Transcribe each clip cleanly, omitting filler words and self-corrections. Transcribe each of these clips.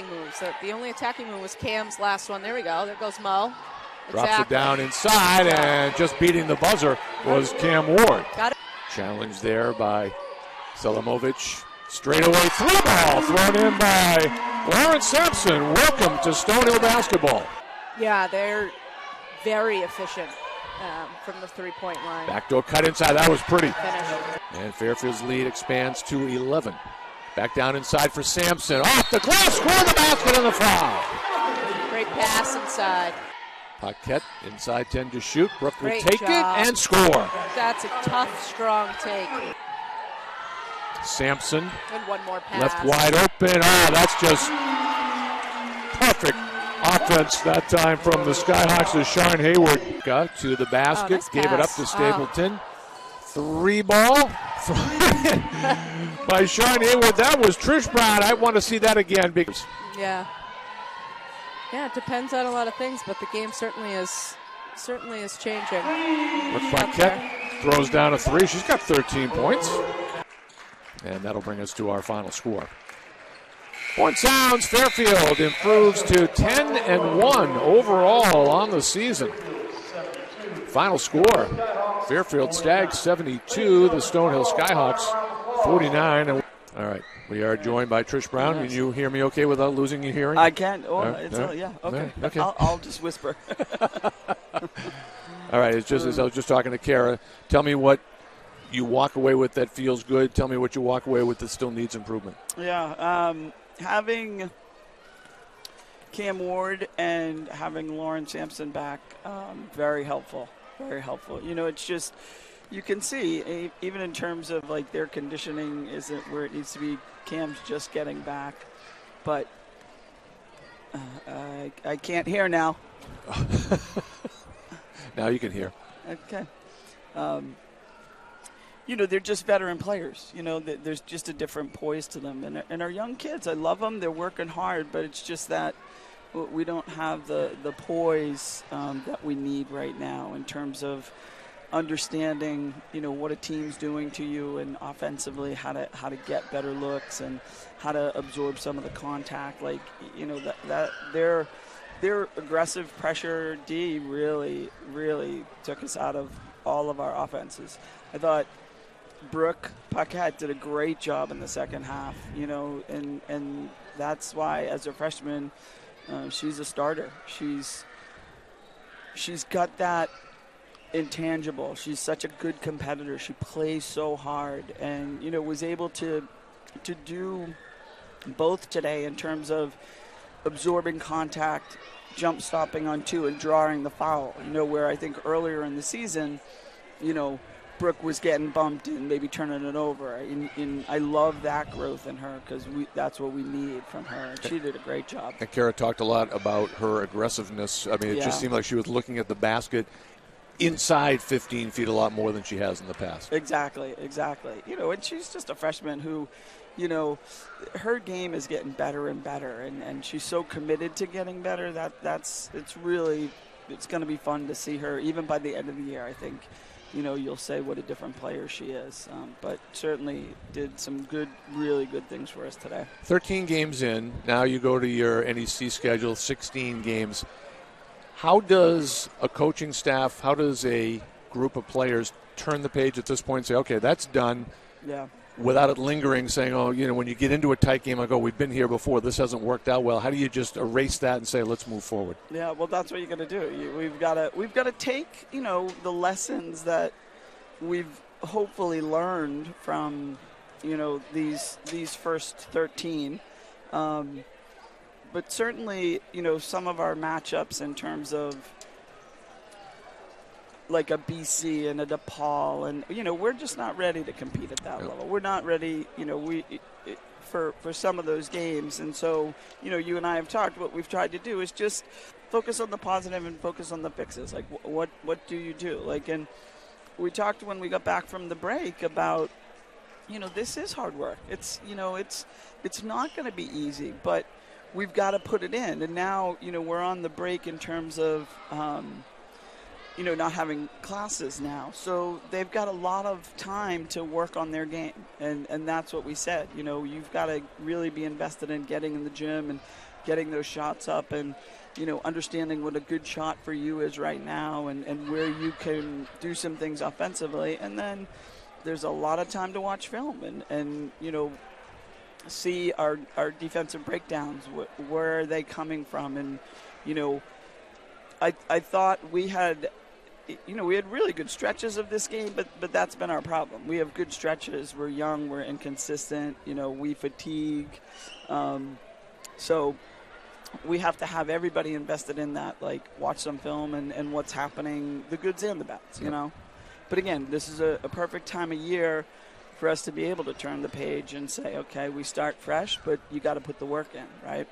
moves. The only attacking move was Cam's last one. There we go. There goes Mo. Drops it down inside, and just beating the buzzer was Cam Ward. Got it. Challenge there by Selimovic. Straightaway three ball thrown in by Lauren Sampson. Welcome to Stonehill basketball. Yeah, they're very efficient from the three-point line. Backdoor cut inside. That was pretty. Finish. And Fairfield's lead expands to 11. Back down inside for Sampson. Off the glass, score the basket and the foul. Great pass inside. Paquette inside 10 to shoot. Brooke will Great take job. it and score. That's a tough, strong take. Sampson. And one more pass. Left wide open. Oh, that's just perfect offense that time from the Skyhawks as Sean Hayward got to the basket. Nice gave it up to Stapleton. Three ball by Sean Hayward. That was Trish Brown. I want to see that again. Because yeah, it depends on a lot of things, but the game certainly is changing. Paquette throws down a three. She's got 13 points. And that'll bring us to our final score. Point Sounds, Fairfield improves to 10-1 overall on the season. Final score, Fairfield Stags 72, the Stonehill Skyhawks 49. All right, we are joined by Trish Brown. Can you hear me okay without losing your hearing? I can. Yeah, okay. Okay. I'll just whisper. All right, it's just as I was just talking to Kara. Tell me what you walk away with that feels good. Tell me what you walk away with that still needs improvement. Yeah, having Cam Ward and having Lauren Sampson back, very helpful. Very helpful. You know, it's just, you can see, even in terms of like their conditioning isn't where it needs to be. Cam's just getting back. But I can't hear now. Now you can hear. Okay. You know, they're just veteran players. You know, there's just a different poise to them. And our young kids, I love them. They're working hard, but it's just that we don't have the poise that we need right now in terms of understanding, you know, what a team's doing to you and offensively how to get better looks and how to absorb some of the contact. Like, you know, that their aggressive pressure D really took us out of all of our offenses. I thought Brooke Paquette did a great job in the second half, you know, and that's why as a freshman, she's a starter. She's got that intangible. She's such a good competitor. She plays so hard and, you know, was able to do both today in terms of absorbing contact, jump stopping on two, and drawing the foul, you know, where I think earlier in the season, you know, Brooke was getting bumped and maybe turning it over. And I love that growth in her because that's what we need from her. And she did a great job. And Kara talked a lot about her aggressiveness. I mean, it just seemed like she was looking at the basket inside 15 feet a lot more than she has in the past. Exactly. You know, and she's just a freshman who, you know, her game is getting better and better. And she's so committed to getting better it's going to be fun to see her even by the end of the year, I think. You know, you'll say what a different player she is. But certainly did some really good things for us today. 13 games in. Now you go to your NEC schedule, 16 games. How does a coaching staff, how does a group of players turn the page at this point and say, okay, that's done, without it lingering, saying, oh, you know, when you get into a tight game, I go, we've been here before, this hasn't worked out well. How do you just erase that and say, let's move forward? Yeah, well, that's what you're going to do. We've got to take, you know, the lessons that we've hopefully learned from, you know, these first 13. But certainly, you know, some of our matchups in terms of like a BC and a DePaul, and, you know, we're just not ready to compete at that level. We're not ready, you know, for some of those games. And so, you know, you and I have talked, what we've tried to do is just focus on the positive and focus on the fixes. Like, what do you do? Like, and we talked when we got back from the break about, you know, this is hard work. It's, you know, it's not going to be easy, but we've got to put it in. And now, you know, we're on the break in terms of not having classes now. So they've got a lot of time to work on their game. And that's what we said. You've got to really be invested in getting in the gym and getting those shots up and, understanding what a good shot for you is right now and where you can do some things offensively. And then there's a lot of time to watch film and see our defensive breakdowns. Where are they coming from? And, I thought we had really good stretches of this game, but that's been our problem. We have good stretches. We're young. We're inconsistent. We fatigue. So we have to have everybody invested in that, like watch some film and what's happening, the goods and the bads, But again, this is a perfect time of year for us to be able to turn the page and say, okay, we start fresh, but you got to put the work in, right?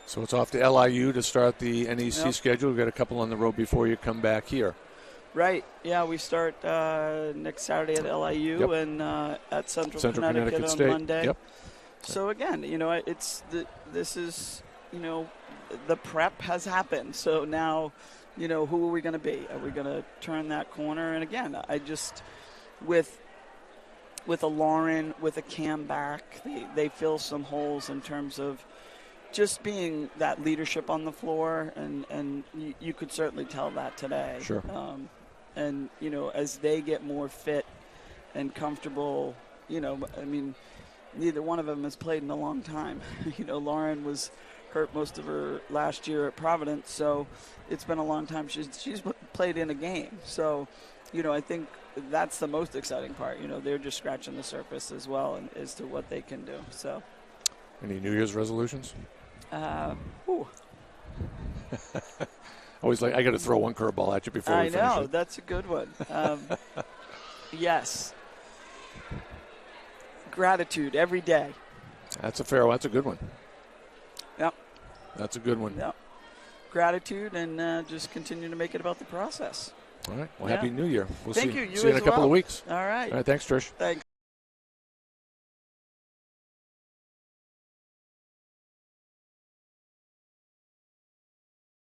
So it's off to LIU to start the NEC schedule. We've got a couple on the road before you come back here. Right. Yeah, we start next Saturday at LIU and at Central Connecticut on State. Monday. Yep. So again, the prep has happened. So now, who are we going to be? Are we going to turn that corner? And again, I just with a Lauren, with a Cam back, they fill some holes in terms of just being that leadership on the floor, and you could certainly tell that today. Sure. And, as they get more fit and comfortable, neither one of them has played in a long time. Lauren was hurt most of her last year at Providence, so it's been a long time. She's played in a game. So, I think that's the most exciting part. They're just scratching the surface as well and as to what they can do. So, any New Year's resolutions? Always I got to throw one curveball at you before we finish. I know, that's a good one. Yes. Gratitude every day. That's a fair one. That's a good one. Yep. That's a good one. Yep. Gratitude and just continue to make it about the process. All right. Well, Happy New Year. We'll Thank see you. you in a couple of weeks. All right. All right. Thanks, Trish. Thanks.